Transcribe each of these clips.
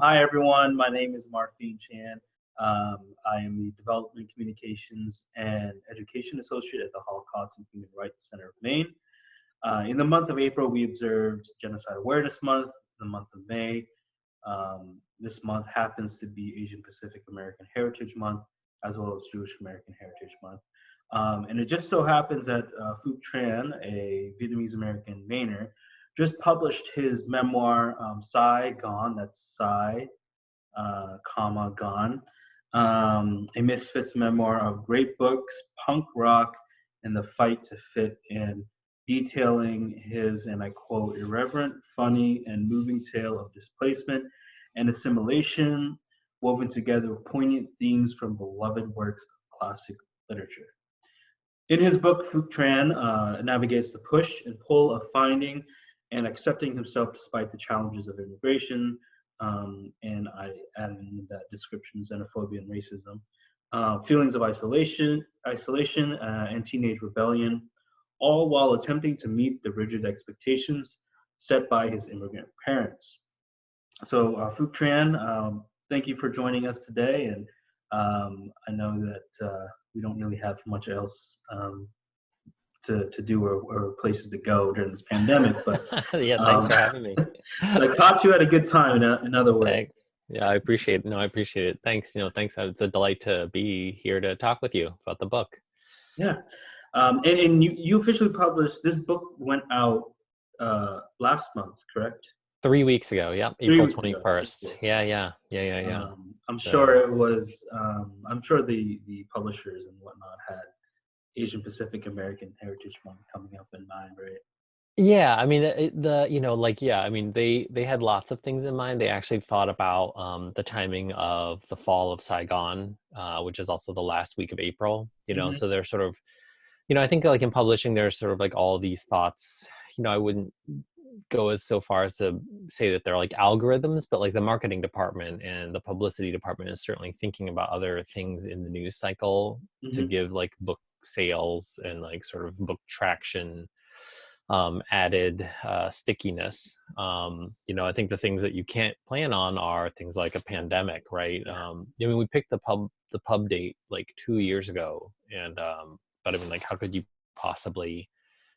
Hi, everyone. My name is Marpheen Chann. I am the Development Communications and Education Associate at the Holocaust and Human Rights Center of Maine. In the month of April, we observed Genocide Awareness Month. The month of May, this month happens to be Asian Pacific American Heritage Month, as well as Jewish American Heritage Month. And it just so happens that Phuc Tran, a Vietnamese American Mainer, just published his memoir, Saigon, that's Sigh, Gone, a Misfit's memoir of great books, punk rock, and the fight to fit in, detailing his, and I quote, irreverent, funny, and moving tale of displacement and assimilation, woven together with poignant themes from beloved works of classic literature. In his book, Phuc Tran navigates the push and pull of finding and accepting himself despite the challenges of immigration, and I add in that description, xenophobia and racism, feelings of isolation, and teenage rebellion, all while attempting to meet the rigid expectations set by his immigrant parents. So, Phuc Tran, thank you for joining us today, and I know that we don't really have much else to do or places to go during this pandemic, but yeah, thanks for having me. I caught you at a good time in other words. Thanks. Yeah, I appreciate it. No, I appreciate it. Thanks. Thanks. It's a delight to be here to talk with you about the book. Yeah. And you officially published, this book went out last month, correct? 3 weeks ago. Yeah. April 21st. Yeah. I'm sure it was, I'm sure the publishers and whatnot had Asian Pacific American Heritage Month coming up in mind, right? Yeah, I mean they had lots of things in mind. They actually thought about the timing of the fall of Saigon, which is also the last week of April. Mm-hmm. So they're sort of, I think like in publishing, there's sort of like all these thoughts. I wouldn't go as so far as to say that they're like algorithms, but like the marketing department and the publicity department is certainly thinking about other things in the news cycle to give like book sales and like sort of book traction added stickiness. I think the things that you can't plan on are things like a pandemic, right? We picked the pub date like 2 years ago, and but I mean, like, how could you possibly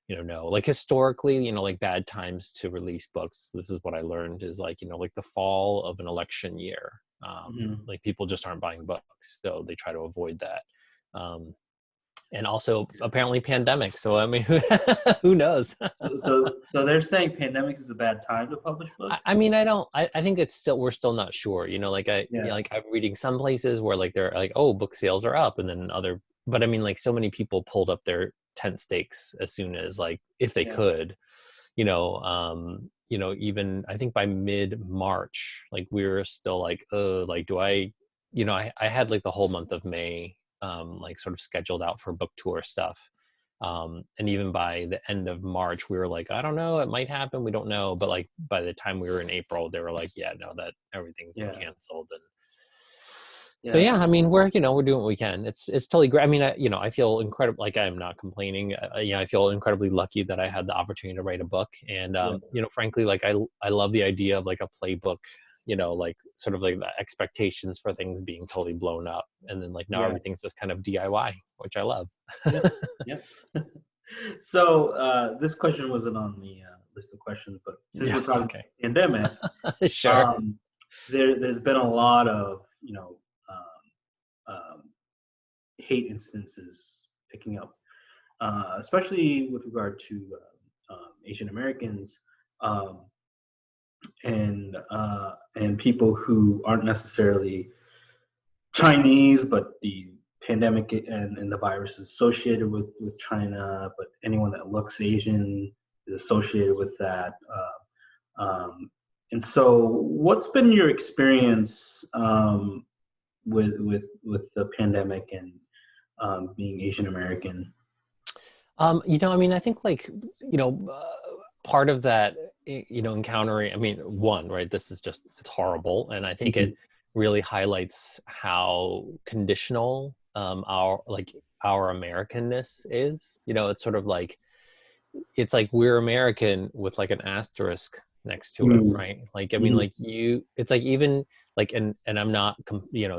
know, like historically, like bad times to release books, this is what I learned, is like, like the fall of an election year, like people just aren't buying books, so they try to avoid that. And also apparently pandemic. So I mean, who knows? so they're saying pandemics is a bad time to publish books? I mean, I think we're still not sure. Like I'm reading some places where like they're like, oh, book sales are up, and then but I mean, like so many people pulled up their tent stakes as soon as like if they could, even I think by mid-March, like we were still like, like do I had like the whole month of May like sort of scheduled out for book tour stuff. And even by the end of March, we were like, I don't know, it might happen, we don't know. But like by the time we were in April, they were like, yeah, no, that everything's canceled. And so I mean, we're doing what we can. It's totally great. I mean, I feel incredible. Like I'm not complaining. I feel incredibly lucky that I had the opportunity to write a book. And frankly, like I love the idea of like a playbook. Like sort of like the expectations for things being totally blown up, and then like now everything's just kind of DIY, which I love. Yeah. So this question wasn't on the list of questions, but since we're talking pandemic, sure. There's been a lot of hate instances picking up, especially with regard to Asian Americans. And people who aren't necessarily Chinese, but the pandemic and the virus is associated with China, but anyone that looks Asian is associated with that. And so what's been your experience with the pandemic and being Asian American? I mean, I think like, part of that, encountering, I mean, one, right, this is just, it's horrible. And I think it really highlights how conditional our Americanness is. It's sort of like, it's like we're American with like an asterisk next to it, Mm. right? Like, I mean, Mhm. like it's like even like, and I'm not,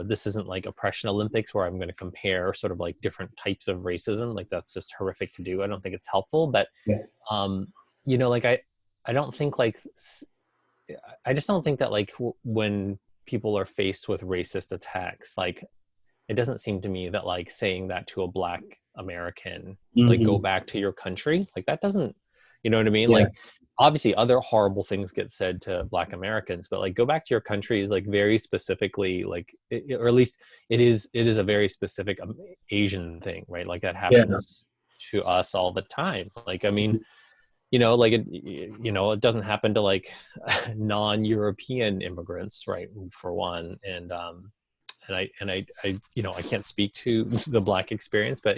this isn't like oppression Olympics where I'm going to compare sort of like different types of racism. Like that's just horrific to do. I don't think it's helpful, but, Yeah. um, like I don't think like, I just don't think that like when people are faced with racist attacks, like it doesn't seem to me that like saying that to a Black American, like go Mhm. back to your country, like that doesn't, you know what I mean? Yeah. Like obviously other horrible things get said to Black Americans, but like go back to your country is like very specifically like, or at least it is a very specific Asian thing, right? Like that Yeah. happens to us all the time. Like, I mean, Mhm. like it doesn't happen to like non-European immigrants, right? For one, and I I can't speak to the Black experience, but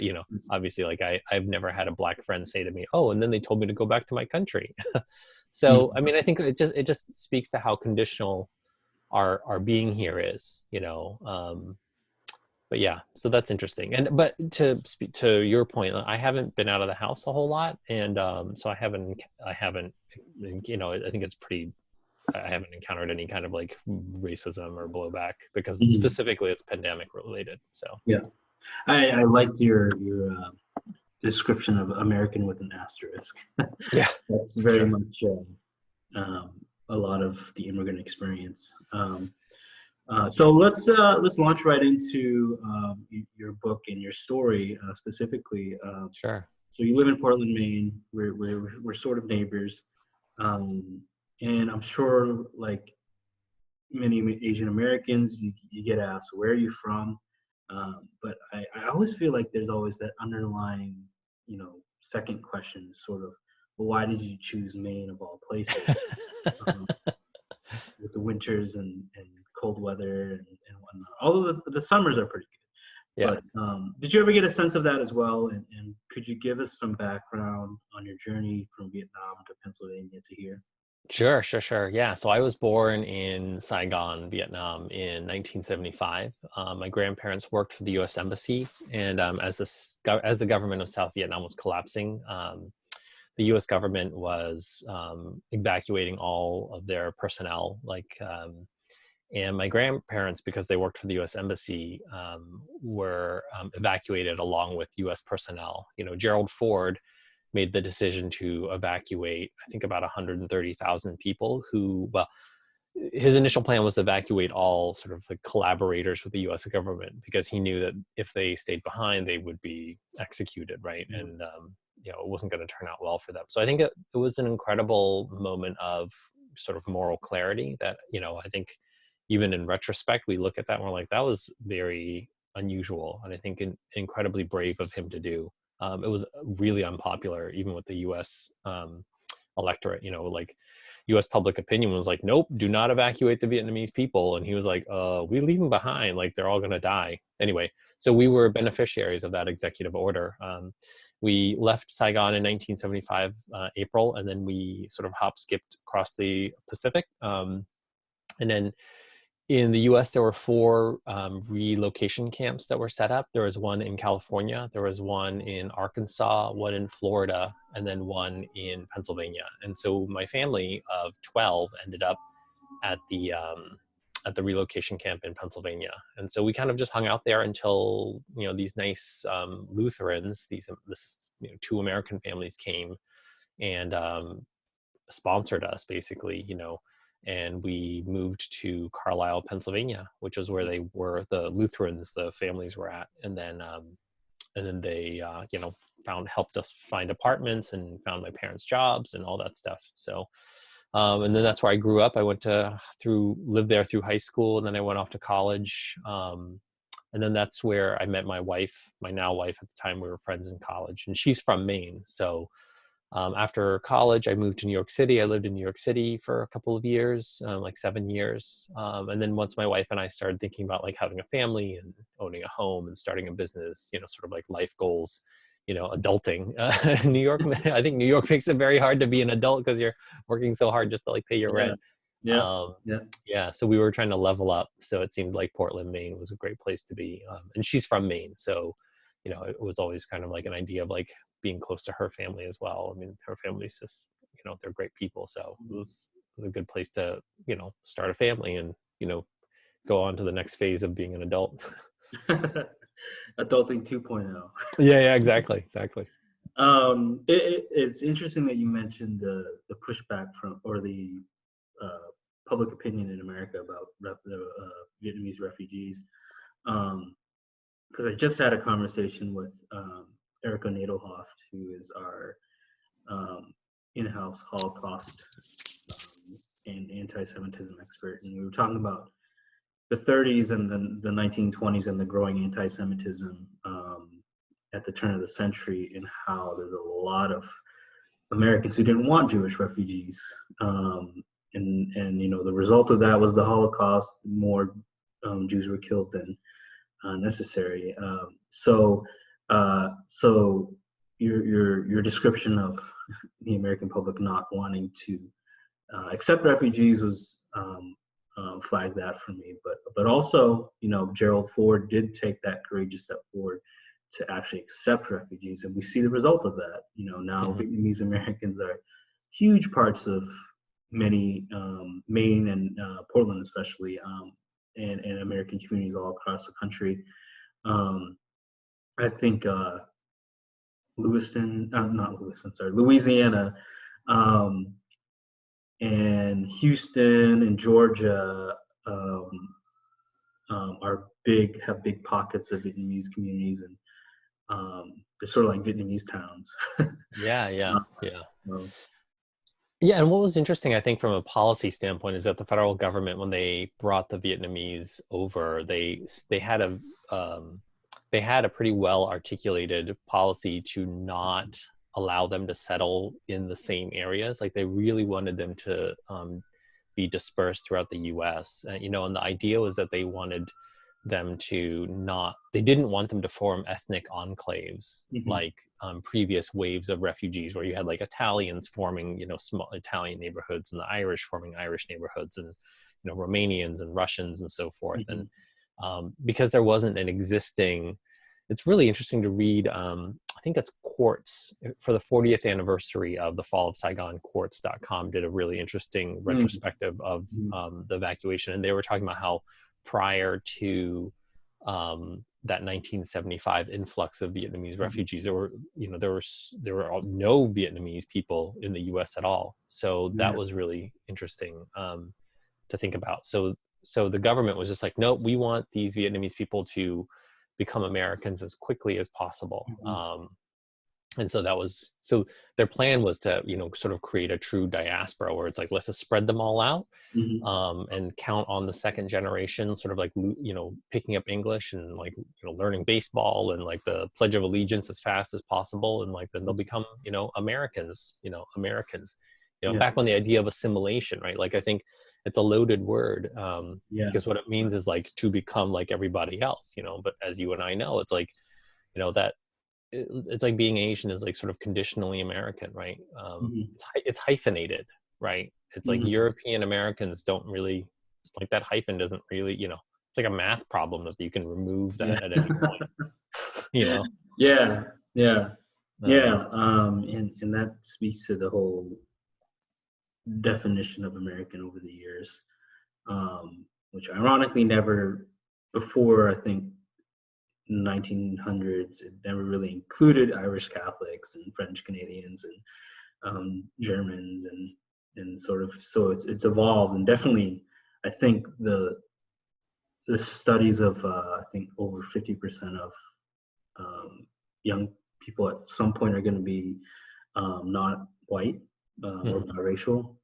obviously like I've never had a Black friend say to me, oh, and then they told me to go back to my country. So I Mhm. mean, I think it just speaks to how conditional our being here is, but yeah, so that's interesting. And but to speak to your point, I haven't been out of the house a whole lot, and so I haven't, I think it's pretty. I haven't encountered any kind of like racism or blowback because Mhm. specifically it's pandemic related. So Yeah. I liked your description of American with an asterisk. yeah, That's for very sure. much a lot of the immigrant experience. So let's launch right into your book and your story specifically. Sure. So you live in Portland, Maine. We're sort of neighbors, um, and I'm sure like many Asian Americans, you get asked where are you from, but I always feel like there's always that underlying, second question, sort of, well, why did you choose Maine of all places? Um, with the winters and cold weather and whatnot. Although the summers are pretty Yeah. good. But did you ever get a sense of that as well? And could you give us some background on your journey from Vietnam to Pennsylvania to here? Sure, sure, sure. Yeah. So I was born in Saigon, Vietnam in 1975. My grandparents worked for the U.S. Embassy, and as the government of South Vietnam was collapsing, the U.S. government was evacuating all of their personnel, and my grandparents, because they worked for the U.S. Embassy, were evacuated along with U.S. personnel. Gerald Ford made the decision to evacuate, I think, about 130,000 people who, well, his initial plan was to evacuate all sort of like collaborators with the U.S. government because he knew that if they stayed behind, they would be executed, right? Mm. And it wasn't going to turn out well for them. So I think it was an incredible moment of sort of moral clarity that I think even in retrospect we look at that and we're like, that was very unusual, and I think incredibly brave of him to do. It was really unpopular even with the U.S. Electorate. Like U.S. public opinion was like, nope, do not evacuate the Vietnamese people. And he was like, we leave them behind. Like they're all going to die. Anyway, so we were beneficiaries of that executive order. We left Saigon in 1975, April, and then we sort of hop skipped across the Pacific. And then in the US, there were four relocation camps that were set up. There was one in California, there was one in Arkansas, one in Florida, and then one in Pennsylvania. And so my family of 12 ended up at the relocation camp in Pennsylvania. And so we kind of just hung out there until these nice Lutherans, this two American families came and sponsored us basically, and we moved to Carlisle, Pennsylvania, which was where the Lutherans, the families were at. And then they, helped us find apartments and found my parents jobs and all that stuff. So, and then that's where I grew up. I lived there through high school, and then I went off to college. And then that's where I met my wife, my now wife at the time. We were friends in college, and she's from Maine. So after college, I moved to New York City. I lived in New York City for a couple of years, like 7 years. And then once my wife and I started thinking about like having a family and owning a home and starting a business, sort of like life goals, adulting. New York, I think New York makes it very hard to be an adult because you're working so hard just to like pay your Yeah. rent. Yeah. Um, Yeah. yeah, so we were trying to level up. So it seemed like Portland, Maine was a great place to be. And she's from Maine, so it was always kind of like an idea of like being close to her family as well. I mean, her family's just, they're great people. So it was was a good place to, start a family and, go on to the next phase of being an adult. Adulting 2.0. Yeah, exactly. It's interesting that you mentioned the pushback from, or the public opinion in America about the Vietnamese refugees. Because I just had a conversation with Erica Nadelhoff, who is our in-house Holocaust and anti-Semitism expert, and we were talking about the 30s and the 1920s and the growing anti-Semitism at the turn of the century, and how there's a lot of Americans who didn't want Jewish refugees, and the result of that was the Holocaust. More Jews were killed than necessary. So your description of the American public not wanting to accept refugees was flagged that for me. But also, Gerald Ford did take that courageous step forward to actually accept refugees, and we see the result of that. Now Vietnamese Americans are huge parts of many Maine and Portland, especially, and American communities all across the country. I think Louisiana, and Houston and Georgia have big pockets of Vietnamese communities, and they're sort of like Vietnamese towns. Yeah. So, Yeah, and what was interesting, I think, from a policy standpoint, is that the federal government, when they brought the Vietnamese over, they had a pretty well articulated policy to not allow them to settle in the same areas. Like, they really wanted them to be dispersed throughout the U.S. And the idea was that they wanted them they didn't want them to form ethnic enclaves, like previous waves of refugees, where you had like Italians forming, small Italian neighborhoods, and the Irish forming Irish neighborhoods, and Romanians and Russians and so forth. And because there wasn't an existing, it's really interesting to read. I think it's Quartz, for the 40th anniversary of the fall of Saigon. Quartz.com did a really interesting retrospective of the evacuation, and they were talking about how prior to that 1975 influx of Vietnamese refugees, there were no Vietnamese people in the U.S. at all. So that was really interesting to think about. So the government was just like, no, we want these Vietnamese people to become Americans as quickly as possible. And so their plan was to, sort of create a true diaspora, where it's like, let's just spread them all out, and count on the second generation, sort of like, picking up English and like, learning baseball and like the Pledge of Allegiance as fast as possible. And like, then they'll become, Americans. Back when the idea of assimilation, right? Like, I think it's a loaded word, because what it means is like to become like everybody else, but as you and I know, it's like, that it's like being Asian is like sort of conditionally American, right? It's hyphenated, right? It's like European Americans don't really, like, that hyphen doesn't really, it's like a math problem that you can remove that at any point. And that speaks to the whole definition of American over the years, which ironically never before, I think, 1900s, it never really included Irish Catholics and French Canadians and Germans and sort of, so it's evolved. And definitely, I think the studies of I think over 50% of young people at some point are going to be not white or biracial,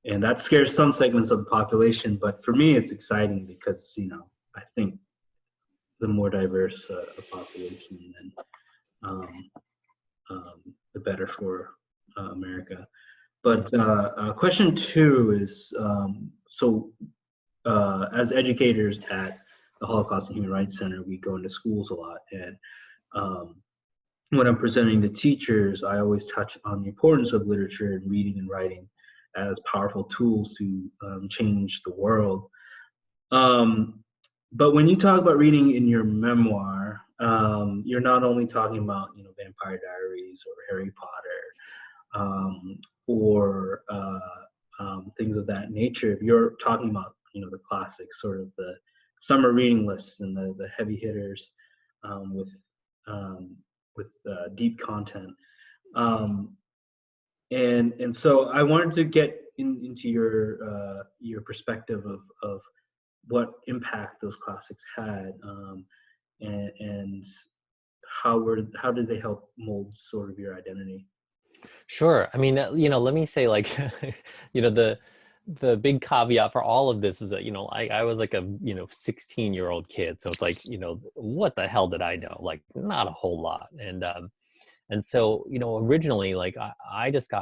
and that scares some segments of the population. But for me, it's exciting because I think the more diverse a population, the better for America. But question 2 is, as educators at the Holocaust and Human Rights Center, we go into schools a lot, and when I'm presenting to teachers, I always touch on the importance of literature and reading and writing as powerful tools to change the world. But when you talk about reading in your memoir, you're not only talking about Vampire Diaries or Harry Potter, or things of that nature, if you're talking about, the classics, sort of the summer reading lists and the heavy hitters, with deep content. And so I wanted to get into your perspective of what impact those classics had, and how did they help mold sort of your identity? Sure. I mean, let me say, like, the big caveat for all of this is that, I was like a, 16-year-old kid. So it's like, what the hell did I know? Like, not a whole lot. And so, originally, like, I just,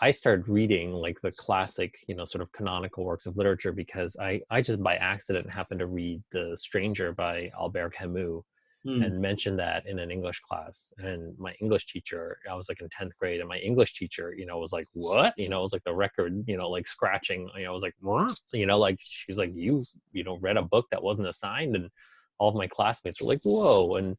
I started reading like the classic, sort of canonical works of literature because I just by accident happened to read The Stranger by Albert Camus, Mm, and mentioned that in an English class. And my English teacher, I was like in 10th grade, and my English teacher, was like, what? It was like the record, like scratching, I was like, what? Like, she's like, read a book that wasn't assigned. And all of my classmates were like, whoa. And,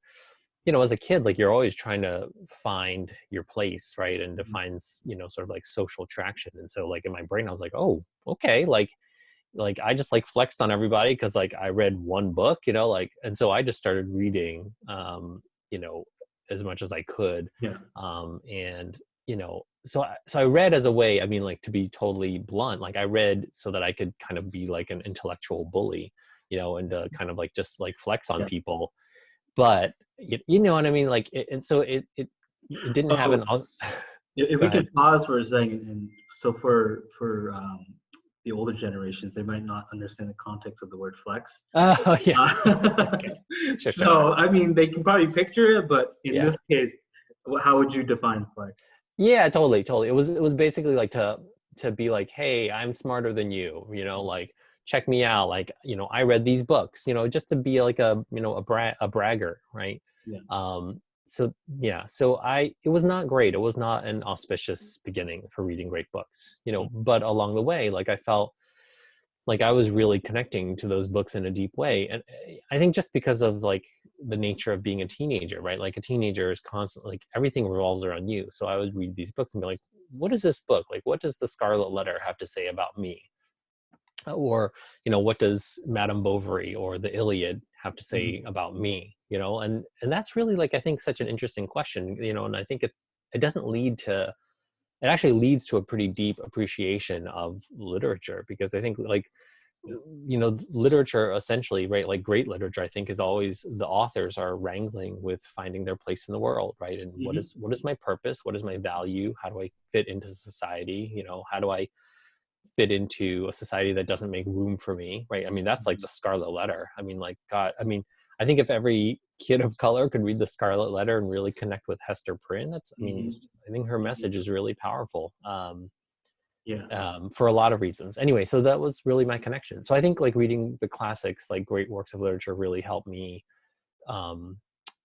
as a kid, like, you're always trying to find your place, right? And to find, sort of like social traction. And so like in my brain, I was like, oh, okay. Like I just like flexed on everybody because like I read one book, like, and so I just started reading, you know, as much as I could. yeah. And, so I read as a way, I mean, like, to be totally blunt, like I read so that I could kind of be like an intellectual bully, and kind of like just like flex on Yeah. people. But you know what I mean? Like, and so it didn't have Oh, an, if go we ahead. could pause for a second, and so for the older generations, they might not understand the context of the word flex. Oh yeah. Okay. Sure. So I mean, they can probably picture it, but in Yeah. this case, how would you define flex? Yeah, totally. It was basically like to be like, hey, I'm smarter than you, like, check me out. Like, I read these books, just to be like a bragger, right? Yeah. So yeah, so it was not great. It was not an auspicious beginning for reading great books, but along the way, like, I felt like I was really connecting to those books in a deep way. And I think just because of like the nature of being a teenager, right? Like, a teenager is constantly, like, everything revolves around you. So I would read these books and be like, what is this book? Like, what does the Scarlet Letter have to say about me? Or, what does Madame Bovary or the Iliad have to say Mhm. about me? And that's really, like, I think, such an interesting question, and I think it doesn't lead to, it actually leads to a pretty deep appreciation of literature, because I think, like, Yeah. literature essentially, right, like great literature, I think, is always, the authors are wrangling with finding their place in the world, right? And Mhm. what is my purpose? What is my value? How do I fit into society? How do I fit into a society that doesn't make room for me, right? I mean, that's like Mhm. the Scarlet Letter. I mean, like, God, I mean, I think if every kid of color could read the Scarlet Letter and really connect with Hester Prynne, I mean, Mhm. I think her Mhm. message is really powerful. Yeah. For a lot of reasons. Anyway, so that was really my connection. So I think, like, reading the classics, like great works of literature, really helped me um,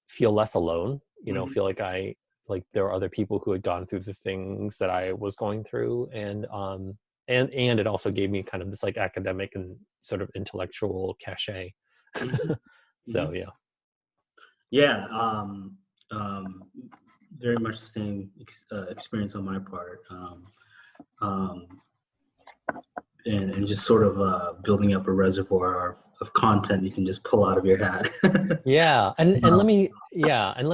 feel less alone. Mhm. Feel like there were other people who had gone through the things that I was going through, and it also gave me kind of this like academic and sort of intellectual cachet. Mhm. So Mhm. yeah. Yeah. Um, Very much the same experience on my part. Um, and just sort of building up a reservoir of content you can just pull out of your hat. Yeah, and um, let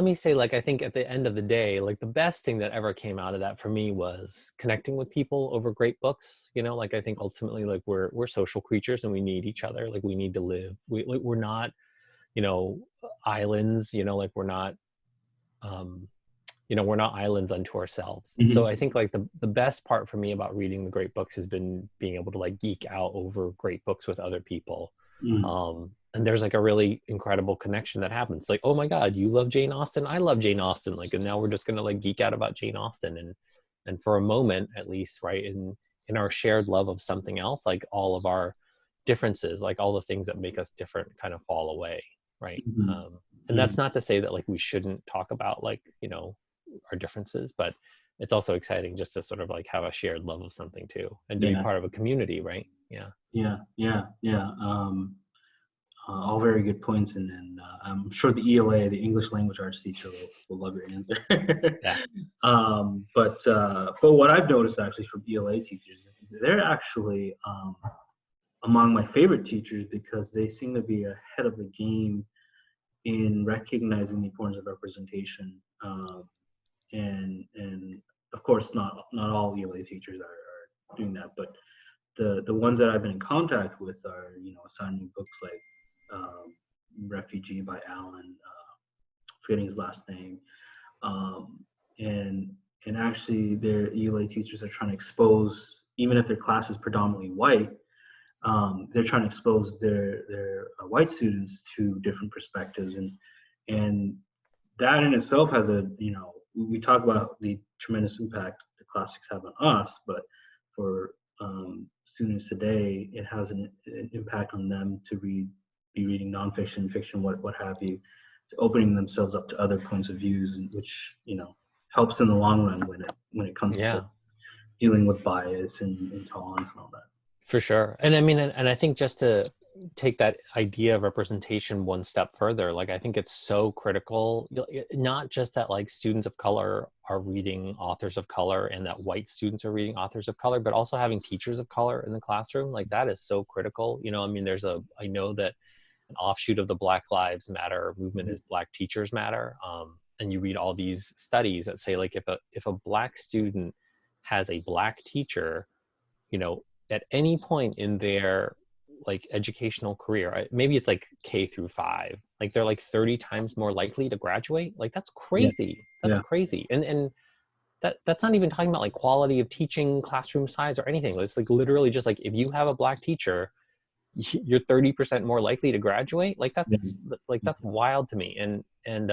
me say, like, I think at the end of the day, like, the best thing that ever came out of that for me was connecting with people over great books. Like, I think ultimately, like, we're social creatures and we need each other. Like, we need to live. We're not, you know, islands. Like, um, we're not islands unto ourselves. So I mhm. think, like, the best part for me about reading the great books has been being able to, like, geek out over great books with other people. Mm. And there's like a really incredible connection that happens. Like, oh my God, you love Jane Austen, I love Jane Austen. Like, and now we're just gonna like geek out about Jane Austen, and for a moment at least, right, in our shared love of something else, like, all of our differences, like all the things that make us different, kind of fall away, right? Mhm. And that's Mhm. not to say that, like, we shouldn't talk about, like, our differences, but it's also exciting just to sort of like have a shared love of something too, and to be Yeah, part of a community, right? Yeah. yeah, yeah, yeah. all very good points, and I'm sure the ELA, the English Language Arts teacher, will love your answer. Yeah. But what I've noticed actually from ELA teachers is they're actually among my favorite teachers because they seem to be ahead of the game in recognizing the importance of representation. And of course, not all ELA teachers are doing that, but the ones that I've been in contact with are, assigning books like Refugee by Allen, forgetting his last name, um, and actually their ELA teachers are trying to expose, even if their class is predominantly white, they're trying to expose their white students to different perspectives, and that in itself has we talk about the tremendous impact the classics have on us, but for students today, it has an impact on them to be reading nonfiction, fiction, what have you, to opening themselves up to other points of views, and which helps in the long run when it comes to dealing with bias and intolerance and all that. For sure. And I mean, and I think just to take that idea of representation one step further, like I think it's so critical, not just that like students of color are reading authors of color and that white students are reading authors of color, but also having teachers of color in the classroom. Like that is so critical. I mean, I know that an offshoot of the Black Lives Matter movement is Black Teachers Matter. And you read all these studies that say like if a Black student has a Black teacher, at any point in their like educational career, maybe it's like K through 5, like they're like 30 times more likely to graduate. Like that's crazy. That's crazy. And that's not even talking about like quality of teaching, classroom size or anything. It's like literally just like if you have a Black teacher, you're 30% more likely to graduate. Like that's wild to me. And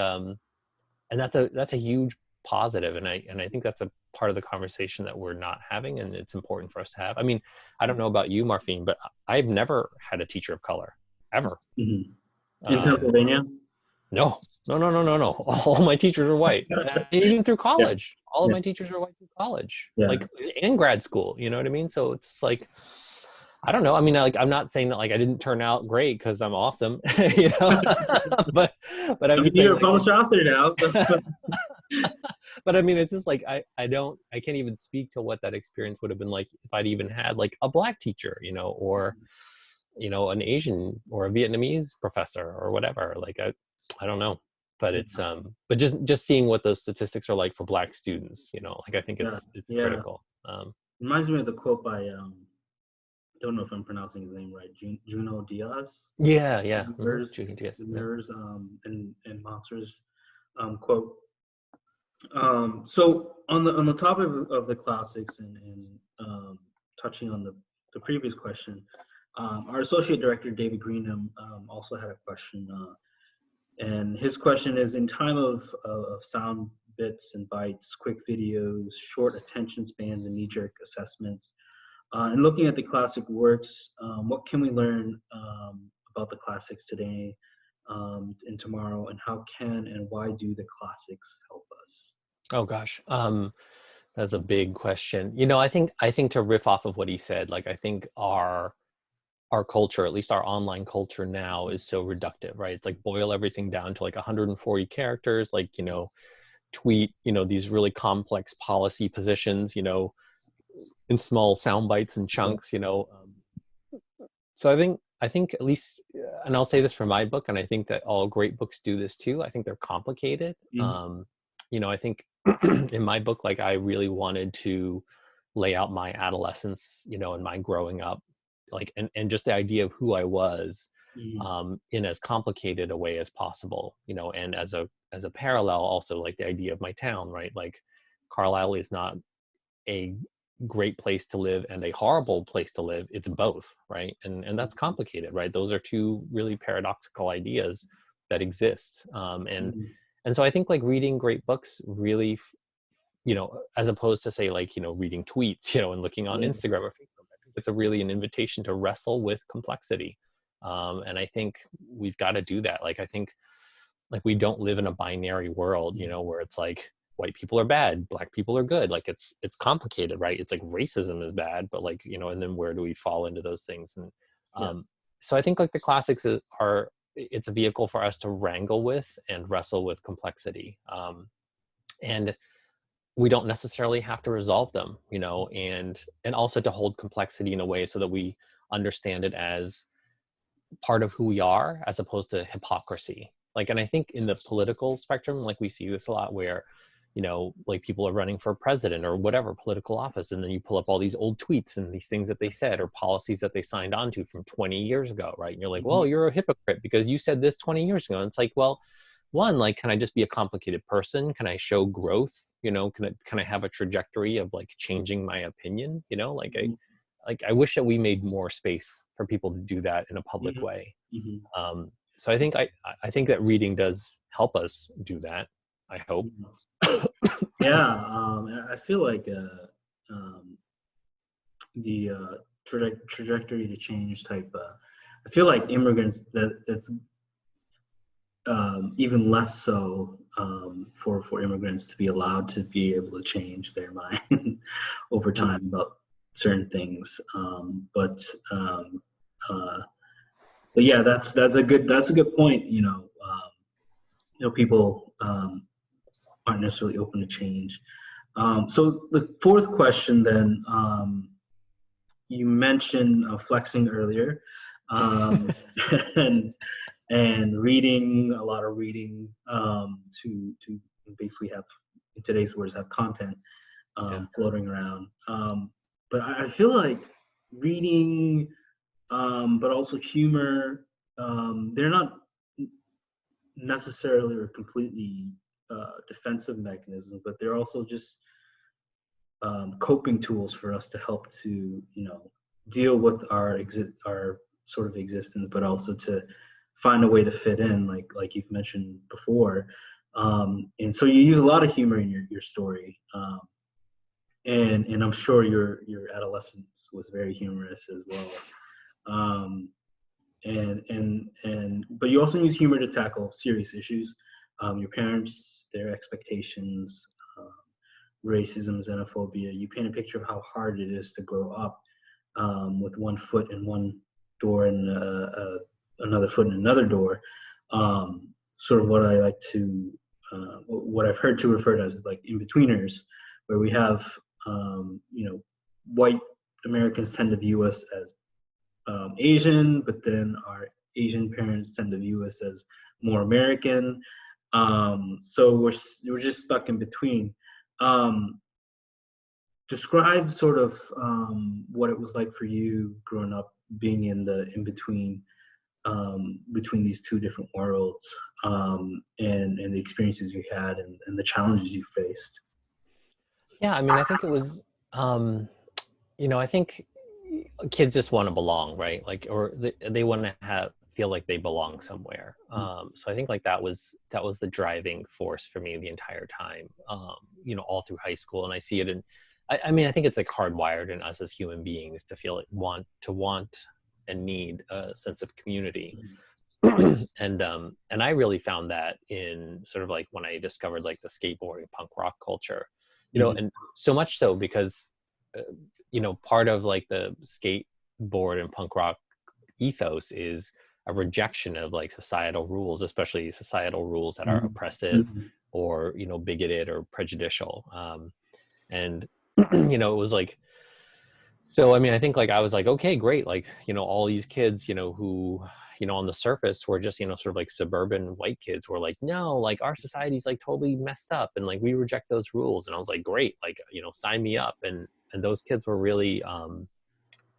that's a huge positive. And I think that's a part of the conversation that we're not having, and it's important for us to have. I mean, I don't know about you, Marpheen, but I've never had a teacher of color ever. Mm-hmm. In Pennsylvania? No. All my teachers are white, even through college. All of my teachers are white through college, like in grad school. You know what I mean? So it's like, I don't know. I mean, like, I'm not saying that like I didn't turn out great because I'm awesome, but I'm just saying, you're a published author now. So. But I mean, it's just like I can't even speak to what that experience would have been like if I'd even had like a Black teacher, or an Asian or a Vietnamese professor or whatever. Like I don't know, but it's but just seeing what those statistics are like for Black students, like I think it's critical. Reminds me of the quote by don't know if I'm pronouncing his name right, Juno Diaz. Yeah. Juno Diaz. The Mirrors and Monsters quote. So on the topic of the classics and touching on the previous question, our associate director David Greenham also had a question, and his question is: in time of sound bits and bites, quick videos, short attention spans, and knee-jerk assessments, and looking at the classic works, what can we learn about the classics today and tomorrow, and how can and why do the classics help us? Oh gosh, that's a big question. I think to riff off of what he said, like I think our culture, at least our online culture now, is so reductive, right? It's like boil everything down to like 140 characters, like tweet these really complex policy positions, in small sound bites and chunks, So I think at least, and I'll say this for my book, and I think that all great books do this too. I think they're complicated. I think in my book, like I really wanted to lay out my adolescence, and my growing up, like, and just the idea of who I was, in as complicated a way as possible, and as a parallel also, like the idea of my town, right? Like Carlisle is not a great place to live and a horrible place to live. It's both, right? And that's complicated, right? Those are two really paradoxical ideas that exist. And so I think like reading great books really, as opposed to say like, reading tweets, and looking on Instagram or Facebook, I think it's really an invitation to wrestle with complexity. And I think we've got to do that. Like, I think like we don't live in a binary world, where it's like white people are bad, Black people are good. Like it's complicated, right? It's like racism is bad, but like, and then where do we fall into those things? And so I think like the classics are, it's a vehicle for us to wrangle with and wrestle with complexity. And we don't necessarily have to resolve them, you know, and also to hold complexity in a way so that we understand it as part of who we are, as opposed to hypocrisy. Like, and I think in the political spectrum, like we see this a lot where, you know, like people are running for president or whatever political office, and then you pull up all these old tweets and these things that they said or policies that they signed on to from 20 years ago, right? And you're like, well, you're a hypocrite because you said this 20 years ago. And it's like, well, one, like, can I just be a complicated person? Can I show growth? You know, can I have a trajectory of like changing my opinion? You know, like I wish that we made more space for people to do that in a public way. So I think I think that reading does help us do that, I hope. Yeah, I feel like the trajectory to change type. I feel like immigrants that's even less so for immigrants to be allowed to be able to change their mind over time about certain things. But yeah, that's a good point. You know, people aren't necessarily open to change. So the fourth question then, you mentioned flexing earlier, and reading, a lot of reading, to basically have, in today's words, have content floating around. But I feel like reading, but also humor, they're not necessarily or completely defensive mechanisms, but they're also just coping tools for us to help to, you know, deal with our sort of existence, but also to find a way to fit in, like you've mentioned before. And so you use a lot of humor in your story, and I'm sure your adolescence was very humorous as well. But you also use humor to tackle serious issues, your parents, their expectations, racism, xenophobia. You paint a picture of how hard it is to grow up with one foot in one door and another foot in another door. Sort of what I like to, what I've heard to refer to as like in-betweeners, where we have, you know, white Americans tend to view us as Asian, but then our Asian parents tend to view us as more American. So we're just stuck in between. Describe sort of what it was like for you growing up, being in between these two different worlds, and the experiences you had and the challenges you faced. Yeah, I mean, I think it was, you know, I think kids just want to belong, right? Like, or they want to feel like they belong somewhere. So I think like that was the driving force for me the entire time, you know, all through high school. And I see it in, I mean, I think it's like hardwired in us as human beings to feel like want and need a sense of community. And I really found that in sort of like when I discovered like the skateboarding punk rock culture, you know, and so much so because, you know, part of like the skateboard and punk rock ethos is a rejection of like societal rules, especially societal rules that are oppressive or, you know, bigoted or prejudicial. And, you know, it was like, so, I mean, I think like, I was like, okay, great. Like, you know, all these kids, you know, who, you know, on the surface were just, you know, sort of like suburban white kids were like, no, like our society's like totally messed up. And like, we reject those rules. And I was like, great, like, you know, sign me up. And those kids were really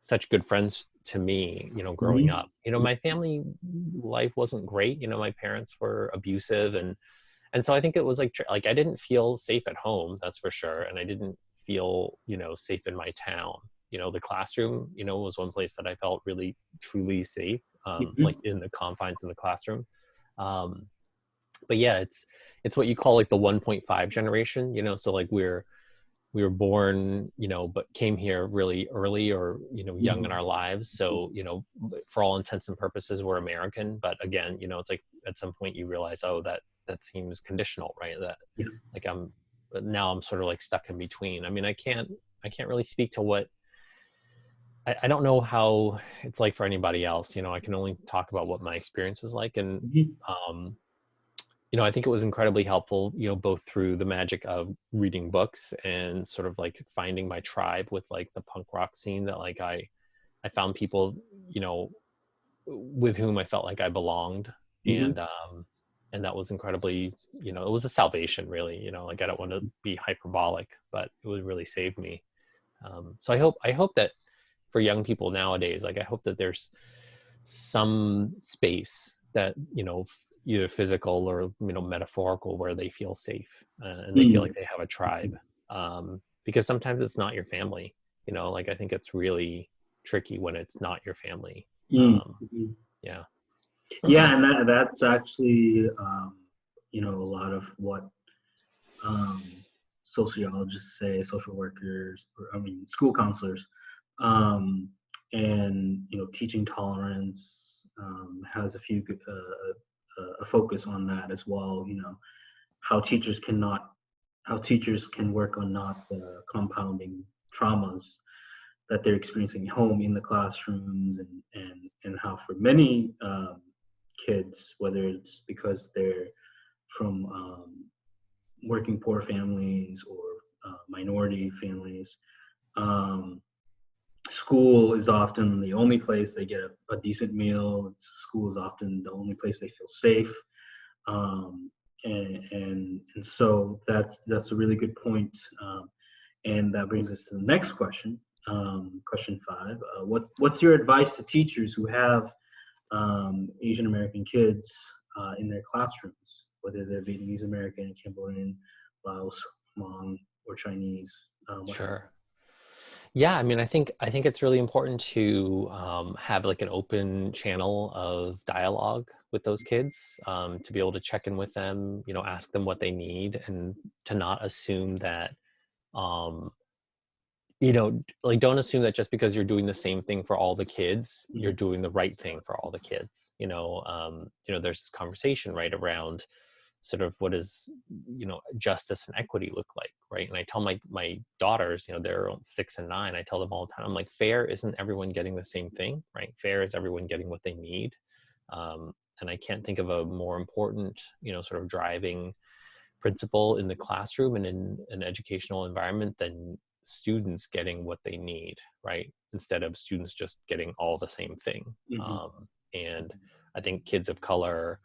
such good friends to me, you know, growing up. You know, my family life wasn't great. You know, my parents were abusive. And so I think it was like I didn't feel safe at home, that's for sure. And I didn't feel, you know, safe in my town. You know, the classroom, you know, was one place that I felt really truly safe, like in the confines of the classroom. But yeah, it's what you call like the 1.5 generation, you know, so like we were born, you know, but came here really early or, you know, young in our lives. So, you know, for all intents and purposes, we're American. But again, you know, it's like at some point you realize, oh, that seems conditional, right? That like now I'm sort of like stuck in between. I mean, I can't really speak to what, I don't know how it's like for anybody else. You know, I can only talk about what my experience is like. And, Mhm. um, you know, I think it was incredibly helpful, you know, both through the magic of reading books and sort of like finding my tribe with like the punk rock scene, that like I found people, you know, with whom I felt like I belonged. Mhm. And that was incredibly, you know, it was a salvation really, you know, like I don't want to be hyperbolic, but it would really save me. So I hope that for young people nowadays, like I hope that there's some space that, you know, either physical or, you know, metaphorical, where they feel safe, and they feel like Mhm. they have a tribe. Because sometimes it's not your family, you know, like I think it's really tricky when it's not your family. Mhm. um, Mhm. yeah. Yeah, and that's actually a lot of what um, sociologists say, social workers, or I mean, school counselors, um, and teaching tolerance has a focus on that as well. How teachers cannot, how teachers can work on not compounding traumas that they're experiencing at home in the classrooms, and how for many kids, whether it's because they're from working poor families or minority families. Um, School is often the only place they get a decent meal. School is often the only place they feel safe. Um, and so that's a really good point. And that brings us to the next question. Question 5. What's your advice to teachers who have Asian American kids in their classrooms, whether they're Vietnamese American, Cambodian, Laos, Hmong, or Chinese, what have Sure. Yeah, I mean, I think it's really important to have like an open channel of dialogue with those kids, to be able to check in with them, you know, ask them what they need, and to not assume that, um, you know, like don't assume that just because you're doing the same thing for all the kids, you're you. doing the right thing for all the kids. You know, there's this conversation right around sort of what is, you know, justice and equity look like, right? And I tell my daughters, you know, they're 6 and 9, I tell them all the time, I'm like, fair isn't everyone getting the same thing, right? Fair is everyone getting what they need. And I can't think of a more important, you know, sort of driving principle in the classroom and in an educational environment than students getting what they need, right? Instead of students just getting all the same thing. Mhm. And I think kids of color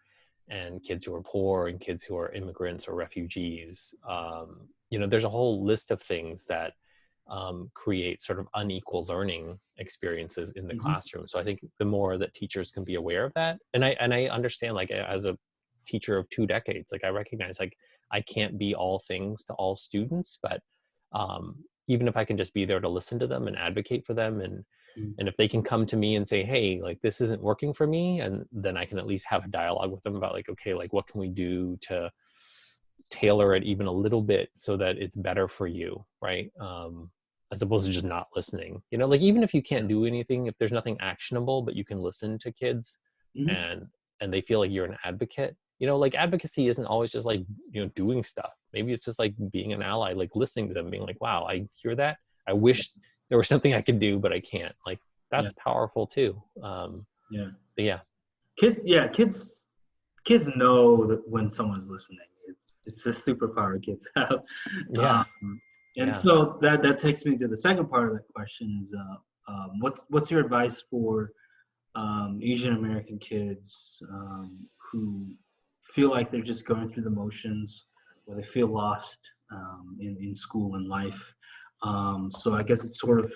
and kids who are poor and kids who are immigrants or refugees, you know, there's a whole list of things that create sort of unequal learning experiences in the Mhm. classroom. So I think the more that teachers can be aware of that, and I understand, like as a teacher of 2 decades, like I recognize like I can't be all things to all students, but even if I can just be there to listen to them and advocate for them, Mhm. and if they can come to me and say, hey, like this isn't working for me, and then I can at least have a dialogue with them about like, okay, like what can we do to tailor it even a little bit so that it's better for you, right? As opposed to just not listening, you know, like even if you Yeah. can't do anything, if there's nothing actionable, but you can listen to kids, Mhm. and they feel like you're an advocate, you know, like advocacy isn't always just like, you know, doing stuff. Maybe it's just like being an ally, like listening to them, being like, wow, I hear that, I Yeah. wish there was something I could do but I can't, like Yeah. that's powerful too. Yeah. But yeah. Kids know that when someone's listening. It's the superpower kids have. Yeah. Um, and Yeah. so that takes me to the second part of that question is what's your advice for Asian American kids who feel like they're just going through the motions, or they feel lost in school and life. So I guess it's sort of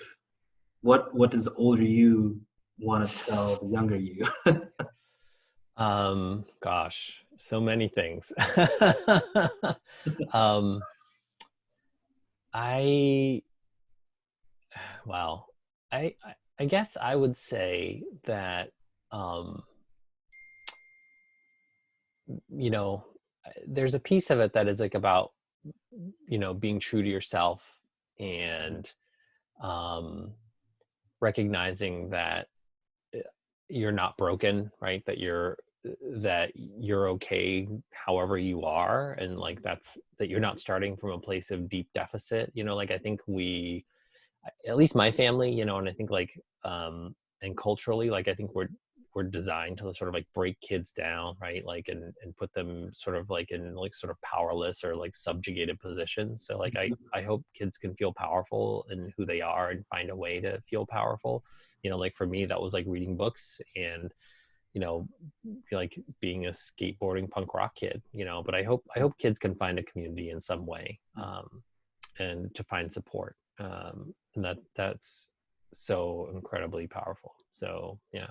what does the older you want to tell the younger you? Gosh, so many things. um I Wow. I guess I would say that, um, you know, there's a piece of it that is like about, you know, being true to yourself, and um, recognizing that uh, you're not broken, right? That you're okay however you are, and like that you're not starting from a place of deep deficit. You know, like I think we at least my family, you know, and I think like, and culturally, like I think we're designed to sort of like break kids down, right? Like, and put them sort of like in like sort of powerless or like subjugated positions. So like, I hope kids can feel powerful in who they are and find a way to feel powerful. You know, like for me, that was like reading books and, you know, like being a skateboarding punk rock kid, you know, but I hope kids can find a community in some way, and to find support. And that's so incredibly powerful. So, yeah.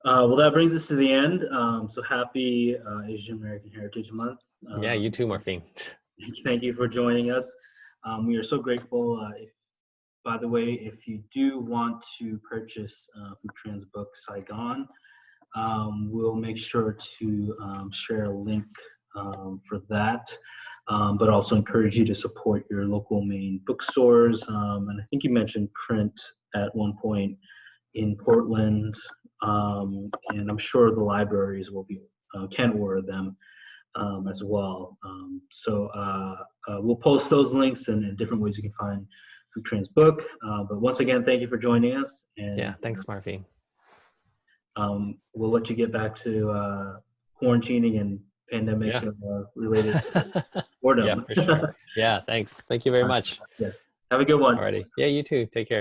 Well, that brings us to the end. So happy Asian American Heritage Month. Yeah, you too, Marpheen. Thank you for joining us. We are so grateful. By the way, if you do want to purchase Phuc Tran's book, Saigon, we'll make sure to share a link for that, but also encourage you to support your local Maine bookstores. And I think you mentioned print at one point in Portland, and I'm sure the libraries will be can order them as well. So we'll post those links and different ways you can find Phuc Tran's book. But once again, thank you for joining us. And yeah, thanks, Marpheen. We'll let you get back to quarantining and pandemic related boredom. Yeah, for sure. Yeah, thanks. Thank you very much. Yeah. Have a good one. Alrighty. Yeah, you too. Take care.